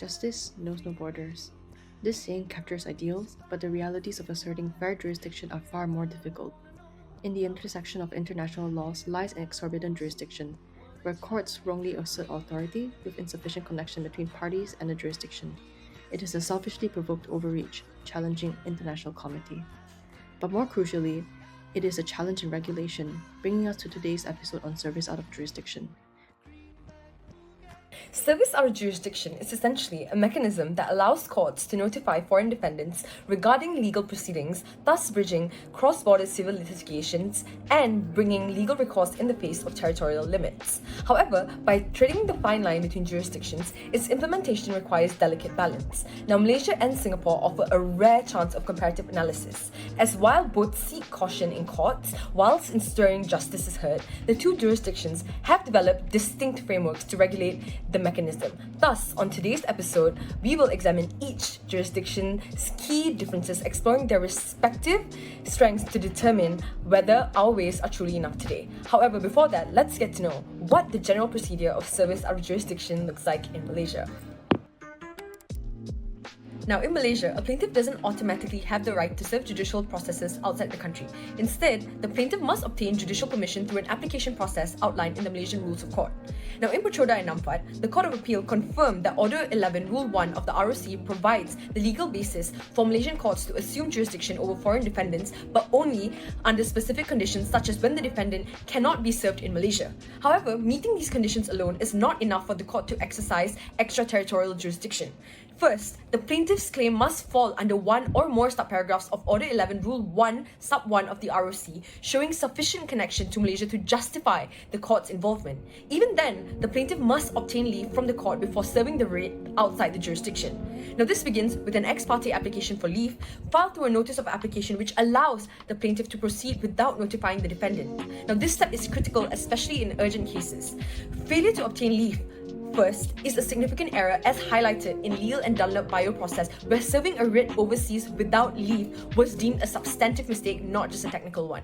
justice knows no borders. This saying captures ideals, but the realities of asserting fair jurisdiction are far more difficult. In the intersection of international laws lies an exorbitant jurisdiction, where courts wrongly assert authority with insufficient connection between parties and the jurisdiction. It is a selfishly provoked overreach, challenging international comity. But more crucially, it is a challenge in regulation, bringing us to today's episode on service out of jurisdiction. Service out of jurisdiction is essentially a mechanism that allows courts to notify foreign defendants regarding legal proceedings, thus bridging cross-border civil litigations and bringing legal recourse in the face of territorial limits. However, by treading the fine line between jurisdictions, its implementation requires delicate balance. Now, Malaysia and Singapore offer a rare chance of comparative analysis, as while both seek caution in courts, whilst ensuring justice is heard, the two jurisdictions have developed distinct frameworks to regulate the mechanism. Thus, on today's episode, we will examine each jurisdiction's key differences, exploring their respective strengths to determine whether our ways are truly enough today. However, before that, let's get to know what the general procedure of service out of jurisdiction looks like in Malaysia. Now, in Malaysia, a plaintiff doesn't automatically have the right to serve judicial processes outside the country. Instead, the plaintiff must obtain judicial permission through an application process outlined in the Malaysian Rules of Court. Now, in Petroda and Namfat, the Court of Appeal confirmed that Order 11, Rule 1 of the ROC provides the legal basis for Malaysian courts to assume jurisdiction over foreign defendants, but only under specific conditions such as when the defendant cannot be served in Malaysia. However, meeting these conditions alone is not enough for the court to exercise extraterritorial jurisdiction. First, the plaintiff's claim must fall under one or more subparagraphs of Order 11, Rule 1, Sub 1 of the ROC, showing sufficient connection to Malaysia to justify the court's involvement. Even then, the plaintiff must obtain leave from the court before serving the writ outside the jurisdiction. Now, this begins with an ex parte application for leave, filed through a notice of application which allows the plaintiff to proceed without notifying the defendant. Now, this step is critical, especially in urgent cases. Failure to obtain leave first is a significant error as highlighted in Leal and Dunlop bio process, where serving a writ overseas without leave was deemed a substantive mistake, not just a technical one.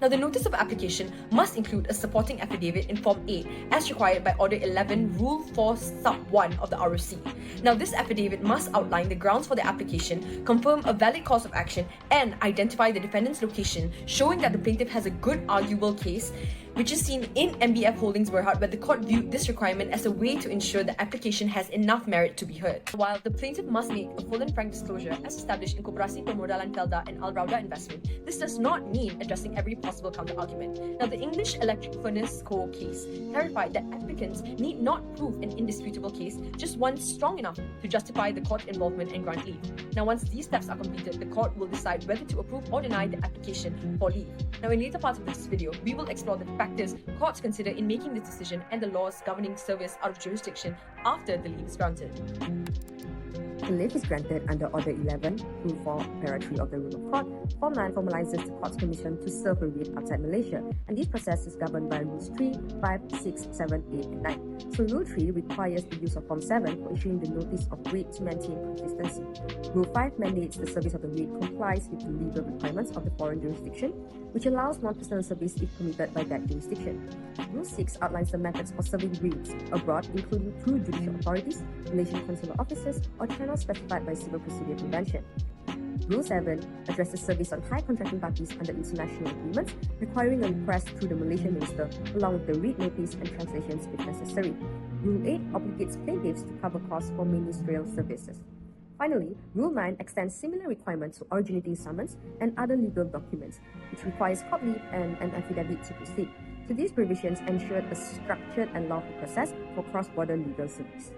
Now, the notice of application must include a supporting affidavit in Form 8 as required by Order 11, Rule 4, Sub 1 of the ROC. Now, this affidavit must outline the grounds for the application, confirm a valid cause of action, and identify the defendant's location, showing that the plaintiff has a good arguable case, which is seen in MBF Holdings Berhad, where the court viewed this requirement as a way to ensure the application has enough merit to be heard. While the plaintiff must make a full and frank disclosure as established in Koperasi Permodalan Felda and Al Rauda Investment, this does not mean addressing every possible counter-argument. Now, the English Electric Furnace Co. case clarified that applicants need not prove an indisputable case, just one strong enough to justify the court's involvement and grant leave. Now, once these steps are completed, the court will decide whether to approve or deny the application for leave. Now, in later parts of this video, we will explore the factors courts consider in making this decision and the laws governing service out of jurisdiction after the leave is granted. The leave is granted under Order 11, Rule 4, Para 3 of the Rule of Court. Form 9 formalizes the court's permission to serve a writ outside Malaysia, and this process is governed by Rules 3, 5, 6, 7, 8, and 9. So Rule 3 requires the use of Form 7 for issuing the notice of writ to maintain consistency. Rule 5 mandates the service of the writ complies with the legal requirements of the foreign jurisdiction, which allows non-personal service if committed by that jurisdiction. Rule 6 outlines the methods for serving writs abroad, including through judicial authorities, Malaysian consular officers, or channels specified by Civil Procedure Convention. Rule 7 addresses service on high contracting parties under international agreements, requiring a request through the Malaysian minister along with the writ notice and translations if necessary. Rule 8 obligates plaintiffs to cover costs for ministerial services. Finally, Rule 9 extends similar requirements to originating summons and other legal documents, which requires court leave and an affidavit to proceed. So these provisions ensure a structured and lawful process for cross-border legal service.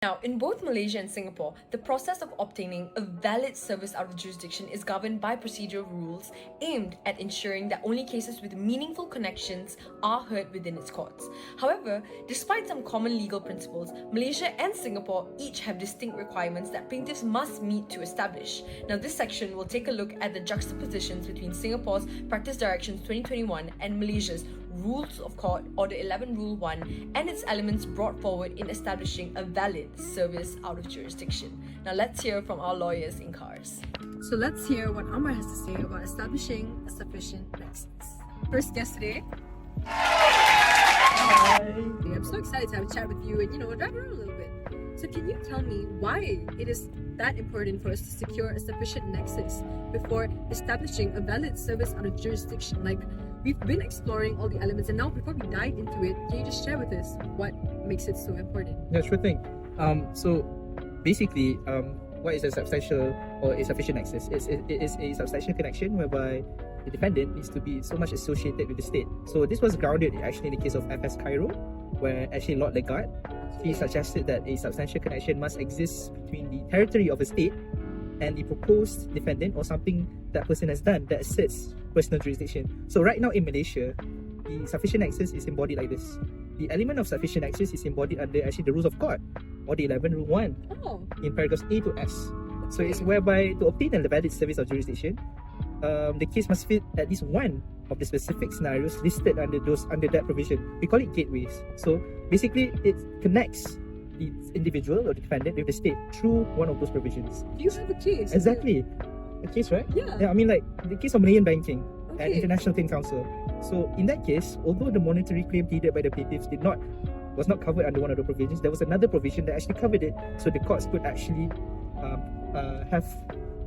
Now, in both Malaysia and Singapore, the process of obtaining a valid service out of jurisdiction is governed by procedural rules aimed at ensuring that only cases with meaningful connections are heard within its courts. However, despite some common legal principles, Malaysia and Singapore each have distinct requirements that plaintiffs must meet to establish. Now, this section will take a look at the juxtapositions between Singapore's Practice Directions 2021 and Malaysia's Rules of Court, Order 11, Rule 1, and its elements brought forward in establishing a valid service out of jurisdiction. Now let's hear from our lawyers in KAURs. So let's hear what AMMAR has to say about establishing a sufficient nexus. First guest today, I'm so excited to have a chat with you and, drive around a little bit. So can you tell me why it is that important for us to secure a sufficient nexus before establishing a valid service out of jurisdiction? Like, we've been exploring all the elements, and now before we dive into it, can you just share with us what makes it so important? Yeah, sure thing. So basically, what is a substantial or a sufficient nexus? It is a substantial connection whereby the defendant needs to be so much associated with the state. So this was grounded actually in the case of FS Cairo, where actually Lord Lagarde, he suggested that a substantial connection must exist between the territory of a state and the proposed defendant or something that person has done that asserts personal jurisdiction. So right now in Malaysia, the sufficient nexus is embodied like this. The element of sufficient nexus is embodied under actually the rules of court, or the 11 Rule 1, in paragraphs A to S. So it's whereby to obtain a valid service of jurisdiction, the case must fit at least one of the specific scenarios listed under that provision. We call it gateways. So basically, it connects the individual or the defendant with the state through one of those provisions. Do you have a case? Exactly. A case, right? Yeah. I mean, like the case of Malayan Banking and International Claim Council. So in that case, although the monetary claim pleaded by the plaintiffs was not covered under one of the provisions, there was another provision that actually covered it, so the courts could actually have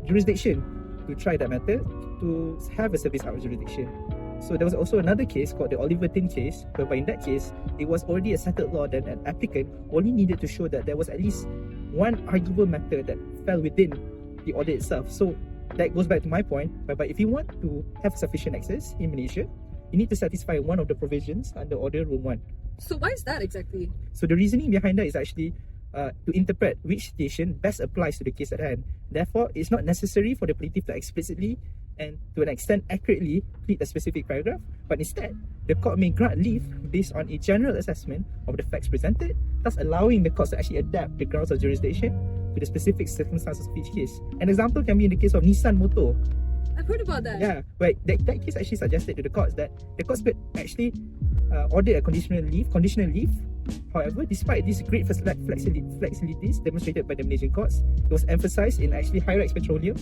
jurisdiction to try that matter, to have a service out of jurisdiction. So there was also another case called the Oliver Tin case, whereby in that case, it was already a settled law that an applicant only needed to show that there was at least one arguable matter that fell within the order itself. So that goes back to my point, whereby if you want to have sufficient access in Malaysia, you need to satisfy one of the provisions under Order Rule 1. So why is that exactly? So the reasoning behind that is actually to interpret which station best applies to the case at hand. Therefore, it's not necessary for the plaintiff to explicitly and to an extent accurately plead a specific paragraph, but instead, the court may grant leave based on a general assessment of the facts presented, thus allowing the courts to actually adapt the grounds of jurisdiction to the specific circumstances of each case. An example can be in the case of Nissan Motor. I've heard about that. Yeah, right. That case actually suggested to the courts that the courts could actually order a conditional leave. However, despite these great flexibilities demonstrated by the Malaysian courts, it was emphasised in actually Hyrax Petroleum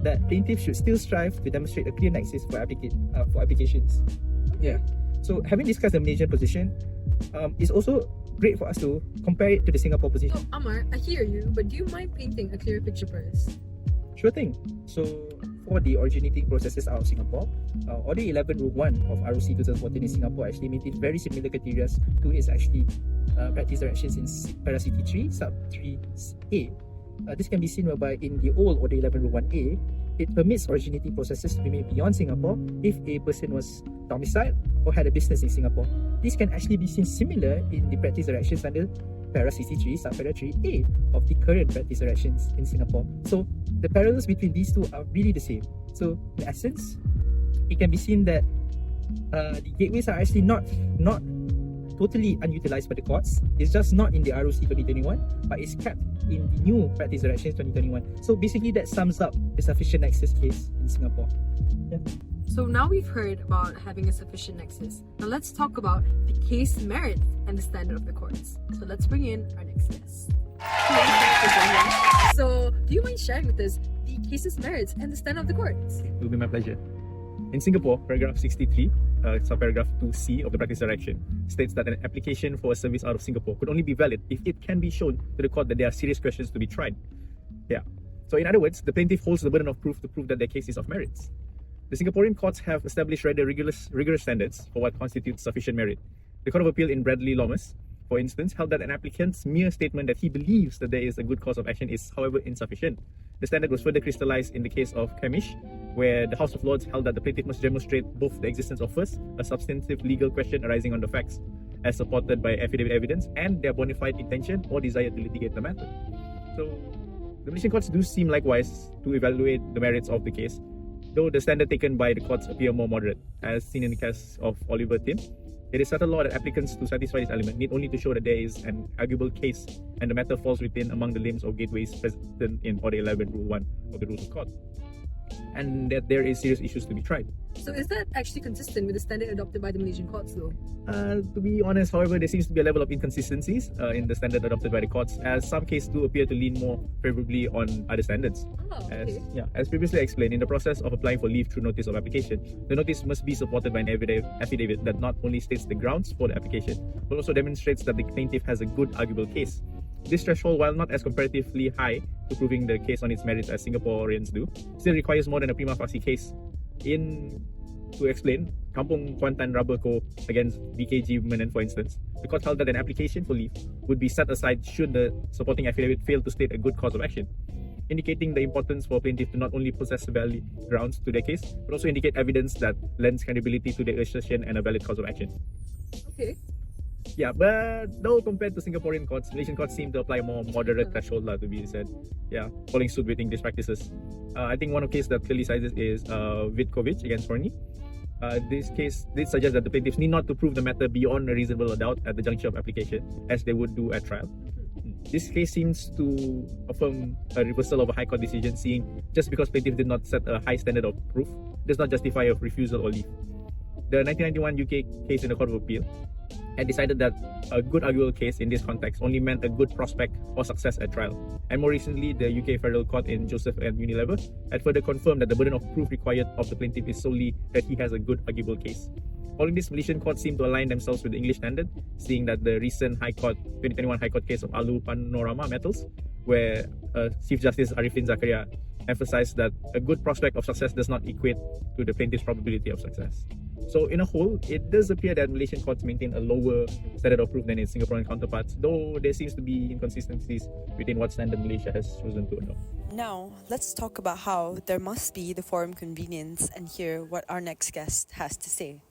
that plaintiffs should still strive to demonstrate a clear nexus for applications. Yeah. So having discussed the Malaysian position, it's also great for us to compare it to the Singapore position. So Ammar, I hear you, but do you mind painting a clearer picture for us? Sure thing. So for the originating processes out of Singapore, Order 11 Rule 1 of ROC 2014 in Singapore actually maintains very similar criteria to its actually practice directions in para CT3 sub 3A. This can be seen whereby in the old Order 11 Rule 1A, it permits originating processes to be made beyond Singapore if a person was domiciled or had a business in Singapore. This can actually be seen similar in the practice directions under para CT3 sub para 3A of the current practice directions in Singapore. So the parallels between these two are really the same. So in essence, it can be seen that the gateways are actually not totally unutilized by the courts. It's just not in the ROC 2021, but it's kept in the new practice directions 2021. So basically that sums up the sufficient nexus case in Singapore. Yeah. So now we've heard about having a sufficient nexus. Now let's talk about the case merit and the standard of the courts. So let's bring in our next guest. So do you mind sharing with us the case's merits and the standard of the courts? It will be my pleasure. In Singapore, paragraph 63, subparagraph 2C of the practice direction states that an application for a service out of Singapore could only be valid if it can be shown to the court that there are serious questions to be tried. Yeah. So in other words, the plaintiff holds the burden of proof to prove that their case is of merits. The Singaporean courts have established rather rigorous standards for what constitutes sufficient merit. The Court of Appeal in Bradley Lomas, for instance, held that an applicant's mere statement that he believes that there is a good cause of action is, however, insufficient. The standard was further crystallized in the case of Camish, where the House of Lords held that the plaintiff must demonstrate both the existence of first, a substantive legal question arising on the facts as supported by affidavit evidence, and their bona fide intention or desire to litigate the matter. So, the Malaysian courts do seem likewise to evaluate the merits of the case, though the standard taken by the courts appear more moderate, as seen in the case of Oliver Tin. It is settled law that applicants to satisfy this element need only to show that there is an arguable case and the matter falls within among the limbs or gateways present in Order 11 Rule 1 of the Rules of Court, and that there is serious issues to be tried. So is that actually consistent with the standard adopted by the Malaysian courts though? To be honest, however, there seems to be a level of inconsistencies in the standard adopted by the courts, as some cases do appear to lean more favorably on other standards. Oh, okay. As previously explained, in the process of applying for leave through notice of application, the notice must be supported by an affidavit that not only states the grounds for the application, but also demonstrates that the plaintiff has a good arguable case. This threshold, while not as comparatively high to proving the case on its merits as Singaporeans do, still requires more than a prima facie case. To explain, Kampung Kuantan Rubber Co. against BKG Women, for instance, the court held that an application for leave would be set aside should the supporting affidavit fail to state a good cause of action, indicating the importance for plaintiff to not only possess valid grounds to their case, but also indicate evidence that lends credibility to their assertion and a valid cause of action. Okay. Yeah, but though compared to Singaporean courts, Malaysian courts seem to apply a more moderate threshold, to be said. Yeah, following suit with English practices. I think one of the cases that clearly cites is Vitkovic against Forney. This case did suggest that the plaintiffs need not to prove the matter beyond a reasonable doubt at the juncture of application, as they would do at trial. This case seems to affirm a reversal of a High Court decision, seeing just because plaintiff did not set a high standard of proof does not justify a refusal or leave. The 1991 UK case in the Court of Appeal had decided that a good arguable case in this context only meant a good prospect or success at trial. And more recently, the UK Federal Court in Joseph and Unilever had further confirmed that the burden of proof required of the plaintiff is solely that he has a good arguable case. Following this, Malaysian courts seem to align themselves with the English standard, seeing that the recent 2021 High Court case of Alu Panorama Metals, where Chief Justice Arifin Zakaria emphasized that a good prospect of success does not equate to the plaintiff's probability of success. So in a whole, it does appear that Malaysian courts maintain a lower standard of proof than its Singaporean counterparts, though there seems to be inconsistencies within what standard Malaysia has chosen to adopt. Now, let's talk about how there must be the forum convenience and hear what our next guest has to say.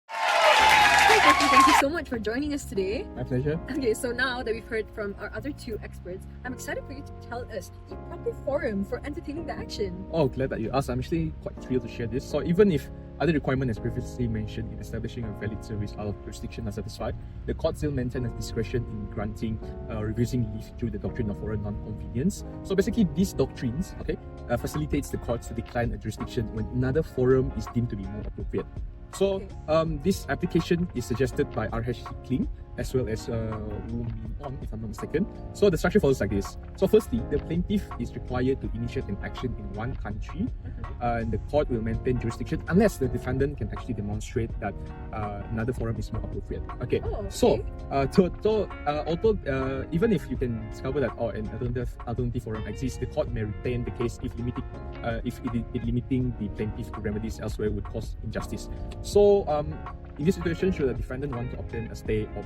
Hi, Jeffrey, thank you so much for joining us today. My pleasure. Okay, so now that we've heard from our other two experts, I'm excited for you to tell us the proper forum for entertaining the action. Oh, glad that you asked. I'm actually quite thrilled to share this. So even if other requirements as previously mentioned in establishing a valid service out of jurisdiction are satisfied, the court still maintains discretion in granting refusing leave through the doctrine of foreign non-convenience. So basically these doctrines facilitates the courts to decline a jurisdiction when another forum is deemed to be more appropriate. So this application is suggested by RHC Kling as well as Wu Min On, if I'm not mistaken. So the structure follows like this. So firstly, the plaintiff is required to initiate an action in one country, and the court will maintain jurisdiction unless the defendant can actually demonstrate that another forum is more appropriate. Okay, so although even if you can discover that an alternative forum exists, the court may retain the case if limiting the plaintiff to remedies elsewhere would cause injustice. So in this situation, should a defendant want to obtain a stay of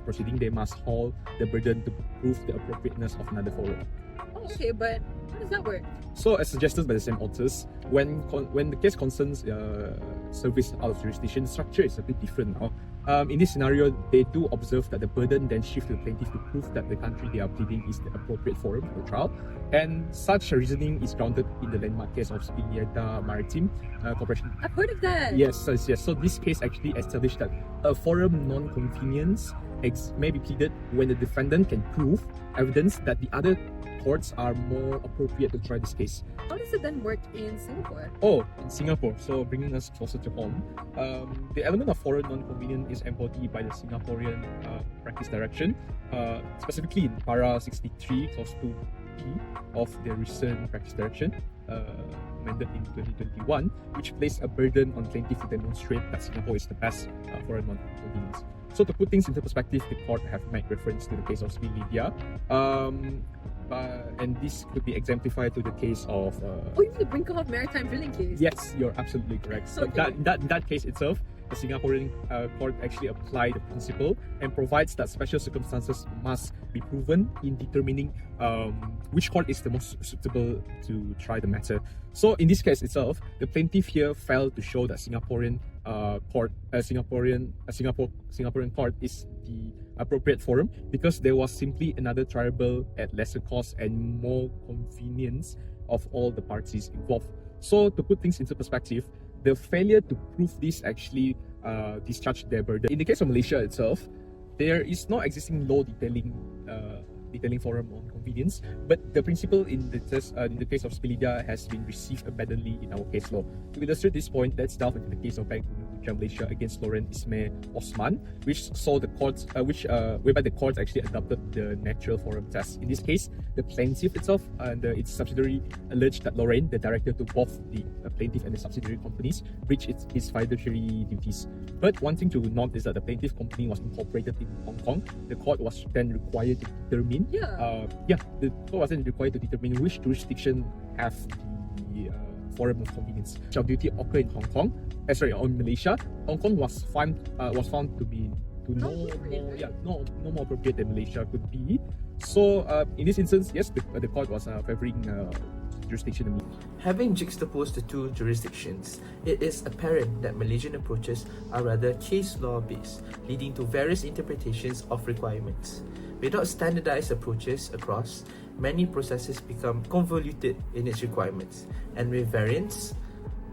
proceeding, they must haul the burden to prove the appropriateness of another forum. Oh, okay, but how does that work? So, as suggested by the same authors, when the case concerns service out of jurisdiction, the structure is a bit different now. In this scenario, they do observe that the burden then shifts to the plaintiff to prove that the country they are pleading is the appropriate forum for the trial, and such reasoning is grounded in the landmark case of Spilieta Maritime Corporation. I've heard of that. Yes. So this case actually established that a forum non-convenience may be pleaded when the defendant can prove evidence that the other courts are more appropriate to try this case. How does it then work in Singapore? Oh, in Singapore, so bringing us closer to home, the element of foreign non-convenience is embodied by the Singaporean practice direction, specifically in Para 63, Clause 2B of the recent practice direction, amended in 2021, which placed a burden on plaintiff to demonstrate that Singapore is the best foreign non-convenience. So to put things into perspective, the court have made reference to the case of Spilieta, and this could be exemplified to the case of you mean the Brinkhoff Maritime Drilling case? Yes, you're absolutely correct. So that case itself, the Singaporean court actually applied the principle and provides that special circumstances must be proven in determining which court is the most suitable to try the matter. So in this case itself, the plaintiff here failed to show that Singaporean court is the appropriate forum because there was simply another triable at lesser cost and more convenience of all the parties involved. So to put things into perspective, the failure to prove this actually discharged their burden. In the case of Malaysia itself, there is no existing law detailing detailing forum on convenience, but the principle in the case of Spilida has been received abundantly in our case law. To illustrate this point, let's delve into the case of Bank Malaysia against Lauren Ismail Osman, which saw the courts, whereby the courts actually adopted the natural forum test. In this case, the plaintiff itself and its subsidiary alleged that Lauren, the director to both the plaintiff and the subsidiary companies, breached its fiduciary duties. But one thing to note is that the plaintiff company was incorporated in Hong Kong. The court was then required to determine, which jurisdiction have the forum of convenience. Shall duty occur in Hong Kong? On Malaysia. Hong Kong was found to be no more appropriate than Malaysia could be. So in this instance, yes, the court was favoring jurisdiction. Having juxtaposed the two jurisdictions, it is apparent that Malaysian approaches are rather case law based, leading to various interpretations of requirements. Without standardized approaches across, many processes become convoluted in its requirements, and with variance,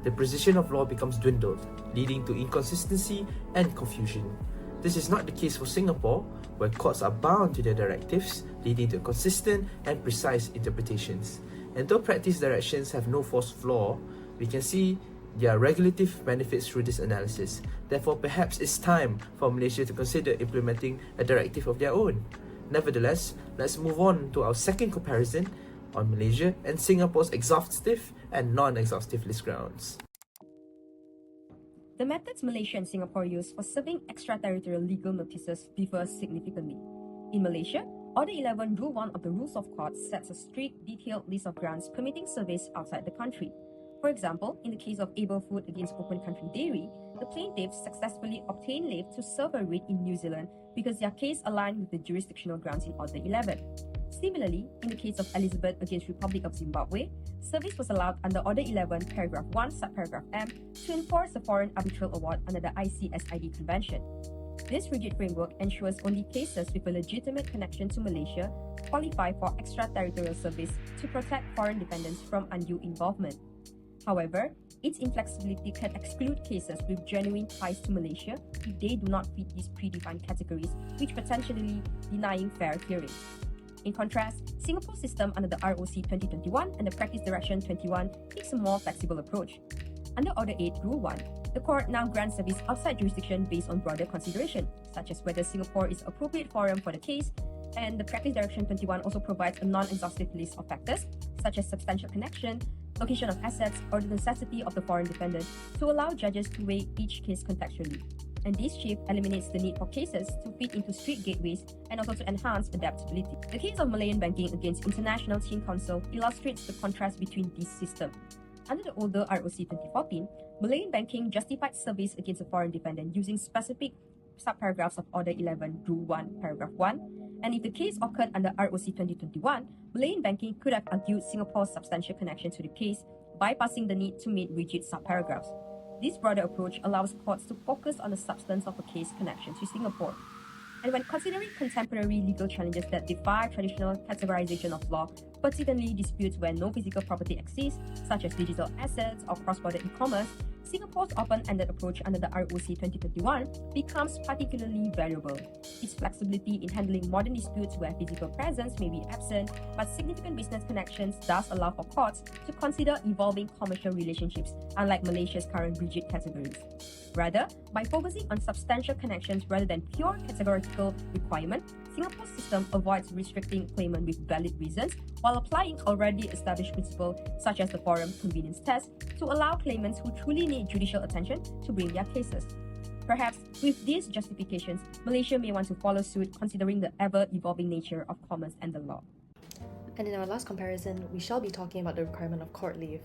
the precision of law becomes dwindled, leading to inconsistency and confusion. This is not the case for Singapore, where courts are bound to their directives, leading to consistent and precise interpretations. And though practice directions have no force of law, we can see their regulative benefits through this analysis. Therefore, perhaps it's time for Malaysia to consider implementing a directive of their own. Nevertheless, let's move on to our second comparison on Malaysia and Singapore's exhaustive and non-exhaustive list grounds. The methods Malaysia and Singapore use for serving extraterritorial legal notices differ significantly. In Malaysia, Order 11 Rule 1 of the Rules of Court sets a strict, detailed list of grounds permitting service outside the country. For example, in the case of Able Food against Open Country Dairy, the plaintiff successfully obtained leave to serve a writ in New Zealand because their case aligned with the jurisdictional grounds in Order 11. Similarly, in the case of Elizabeth against Republic of Zimbabwe, service was allowed under Order 11, Paragraph 1, Subparagraph M, to enforce a foreign arbitral award under the ICSID Convention. This rigid framework ensures only cases with a legitimate connection to Malaysia qualify for extraterritorial service to protect foreign defendants from undue involvement. However, its inflexibility can exclude cases with genuine ties to Malaysia if they do not fit these predefined categories, which potentially denying fair hearing. In contrast, Singapore's system under the ROC 2021 and the Practice Direction 21 takes a more flexible approach. Under Order 8, Rule 1, the court now grants service outside jurisdiction based on broader consideration, such as whether Singapore is the appropriate forum for the case, and the Practice Direction 21 also provides a non-exhaustive list of factors, such as substantial connection, location of assets, or the necessity of the foreign defendant, to allow judges to weigh each case contextually. And this shift eliminates the need for cases to fit into strict gateways and also to enhance adaptability. The case of Malayan banking against International CHIEN Council illustrates the contrast between these systems. Under the older ROC 2014, Malayan banking justified service against a foreign defendant using specific subparagraphs of Order 11, Rule 1, Paragraph 1, and if the case occurred under ROC 2021, Malayan banking could have argued Singapore's substantial connection to the case, bypassing the need to meet rigid subparagraphs. This broader approach allows courts to focus on the substance of a case connection to Singapore. And when considering contemporary legal challenges that defy traditional categorization of law, particularly disputes where no physical property exists, such as digital assets or cross-border e-commerce, Singapore's open-ended approach under the ROC 2021 becomes particularly valuable. Its flexibility in handling modern disputes where physical presence may be absent, but significant business connections does allow for courts to consider evolving commercial relationships, unlike Malaysia's current rigid categories. Rather, by focusing on substantial connections rather than pure categorical requirement, Singapore's system avoids restricting claimant with valid reasons while applying already established principles such as the forum convenience test to allow claimants who truly need judicial attention to bring their cases. Perhaps with these justifications, Malaysia may want to follow suit considering the ever-evolving nature of commerce and the law. And in our last comparison, we shall be talking about the requirement of court leave.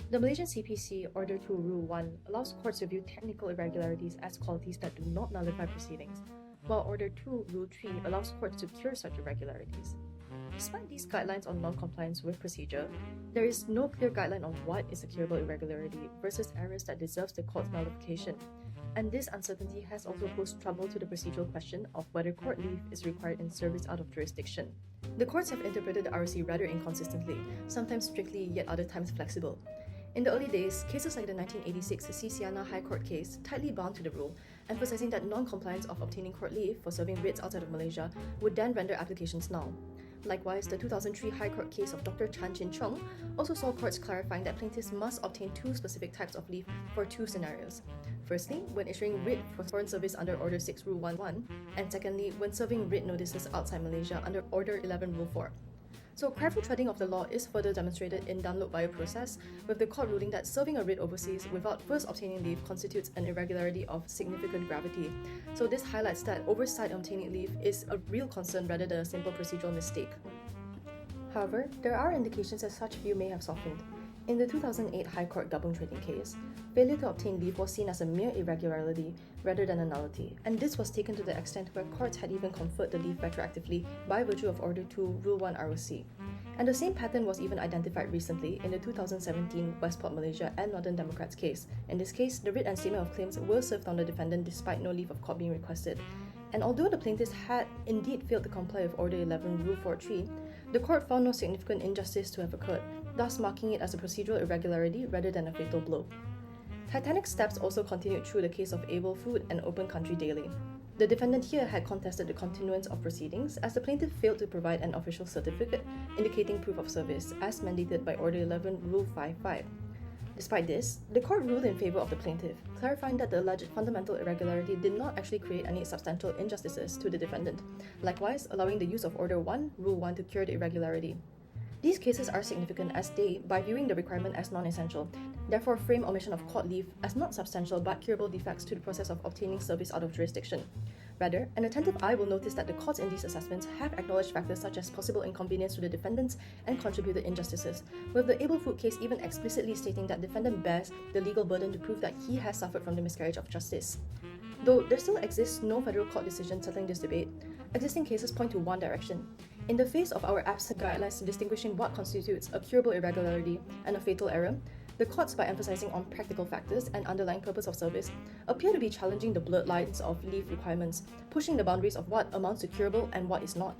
The Malaysian CPC Order 2 Rule 1 allows courts to view technical irregularities as qualities that do not nullify proceedings, while Order 2 Rule 3 allows courts to cure such irregularities. Despite these guidelines on non-compliance with procedure, there is no clear guideline on what is a curable irregularity versus errors that deserves the court's nullification. And this uncertainty has also posed trouble to the procedural question of whether court leave is required in service out of jurisdiction. The courts have interpreted the ROC rather inconsistently, sometimes strictly yet other times flexible. In the early days, cases like the 1986 Sisiana High Court case tightly bound to the rule, emphasizing that non-compliance of obtaining court leave for serving writs outside of Malaysia would then render applications null. Likewise, the 2003 High Court case of Dr. Chan Chin-Chong also saw courts clarifying that plaintiffs must obtain two specific types of leave for two scenarios. Firstly, when issuing writ for foreign service under Order 6 Rule 11, and secondly, when serving writ notices outside Malaysia under Order 11 Rule 4. So careful treading of the law is further demonstrated in download via process, with the court ruling that serving a writ overseas without first obtaining leave constitutes an irregularity of significant gravity. So this highlights that oversight on obtaining leave is a real concern rather than a simple procedural mistake. However, there are indications that such view may have softened. In the 2008 High Court Gabung trading case, failure to obtain leave was seen as a mere irregularity rather than a nullity, and this was taken to the extent where courts had even conferred the leave retroactively by virtue of Order 2 Rule 1 ROC. And the same pattern was even identified recently in the 2017 Westport Malaysia and Northern Democrats case. In this case, the writ and statement of claims were served on the defendant despite no leave of court being requested. And although the plaintiffs had indeed failed to comply with Order 11 Rule 4.3, the court found no significant injustice to have occurred, thus marking it as a procedural irregularity rather than a fatal blow. Titanic steps also continued through the case of Able Food and Open Country Daily. The defendant here had contested the continuance of proceedings as the plaintiff failed to provide an official certificate indicating proof of service as mandated by Order 11 Rule 5.5. Despite this, the court ruled in favour of the plaintiff, clarifying that the alleged fundamental irregularity did not actually create any substantial injustices to the defendant, likewise allowing the use of Order 1, Rule 1 to cure the irregularity. These cases are significant as they, by viewing the requirement as non-essential, therefore frame omission of court leave as not substantial but curable defects to the process of obtaining service out of jurisdiction. Rather, an attentive eye will notice that the courts in these assessments have acknowledged factors such as possible inconvenience to the defendants and contributed injustices, with the Able Food case even explicitly stating that the defendant bears the legal burden to prove that he has suffered from the miscarriage of justice. Though there still exists no federal court decision settling this debate, existing cases point to one direction. In the face of our absent guidelines distinguishing what constitutes a curable irregularity and a fatal error, the courts, by emphasizing on practical factors and underlying purpose of service, appear to be challenging the blurred lines of leave requirements, pushing the boundaries of what amounts to curable and what is not.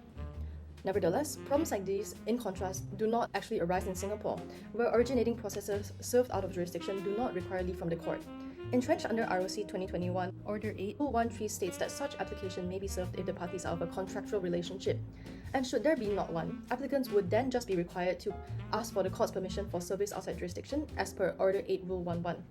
Nevertheless, problems like these, in contrast, do not actually arise in Singapore, where originating processes served out of jurisdiction do not require leave from the court. Entrenched under ROC 2021, Order 8 Rule 13 states that such application may be served if the parties are of a contractual relationship. And should there be not one, applicants would then just be required to ask for the court's permission for service outside jurisdiction as per Order 8 Rule 11.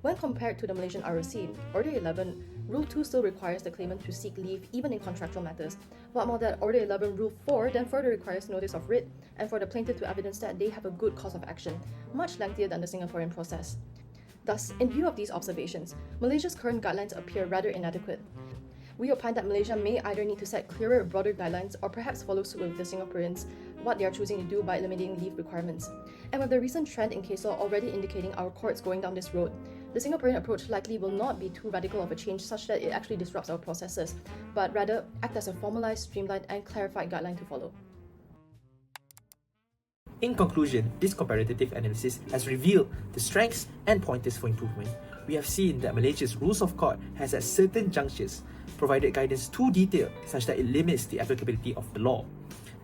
When compared to the Malaysian ROC, Order 11, Rule 2 still requires the claimant to seek leave even in contractual matters, but more that Order 11 Rule 4 then further requires notice of writ and for the plaintiff to evidence that they have a good cause of action, much lengthier than the Singaporean process. Thus, in view of these observations, Malaysia's current guidelines appear rather inadequate. We opine that Malaysia may either need to set clearer, broader guidelines or perhaps follow suit with the Singaporeans, what they are choosing to do by eliminating leave requirements. And with the recent trend in case law already indicating our courts going down this road, the Singaporean approach likely will not be too radical of a change such that it actually disrupts our processes, but rather act as a formalized, streamlined and clarified guideline to follow. In conclusion, this comparative analysis has revealed the strengths and pointers for improvement. We have seen that Malaysia's rules of court has at certain junctures provided guidance too detailed such that it limits the applicability of the law,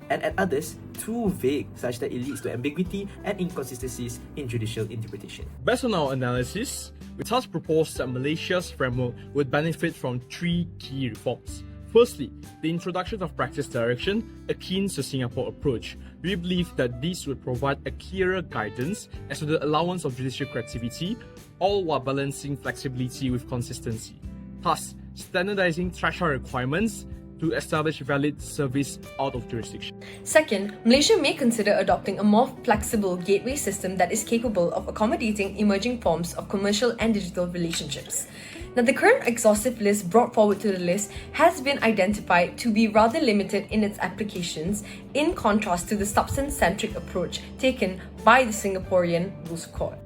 and at others too vague such that it leads to ambiguity and inconsistencies in judicial interpretation. Based on our analysis, we thus propose that Malaysia's framework would benefit from three key reforms. Firstly, the introduction of practice direction akin to Singapore approach. We believe that this would provide a clearer guidance as to the allowance of judicial creativity, all while balancing flexibility with consistency. Thus, standardizing threshold requirements to establish valid service out of jurisdiction. Second, Malaysia may consider adopting a more flexible gateway system that is capable of accommodating emerging forms of commercial and digital relationships. Now, the current exhaustive list brought forward to the list has been identified to be rather limited in its applications, in contrast to the substance-centric approach taken by the Singaporean Rules Court.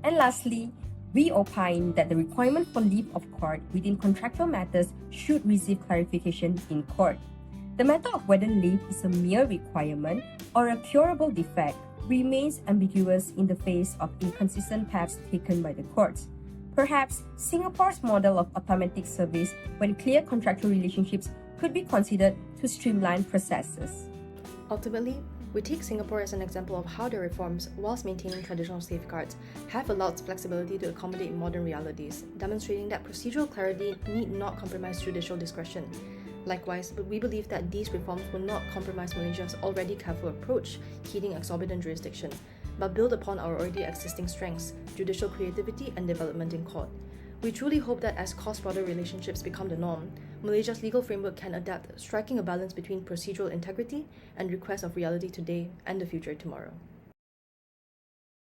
And lastly, we opine that the requirement for leave of court within contractual matters should receive clarification in court. The matter of whether leave is a mere requirement or a curable defect remains ambiguous in the face of inconsistent paths taken by the courts. Perhaps Singapore's model of automatic service when clear contractual relationships could be considered to streamline processes. Ultimately, we take Singapore as an example of how the reforms, whilst maintaining traditional safeguards, have allowed flexibility to accommodate modern realities, demonstrating that procedural clarity need not compromise judicial discretion. Likewise, we believe that these reforms will not compromise Malaysia's already careful approach, heeding exorbitant jurisdiction, but build upon our already existing strengths, judicial creativity and development in court. We truly hope that as cross-border relationships become the norm, Malaysia's legal framework can adapt, striking a balance between procedural integrity and requests of reality today and the future tomorrow.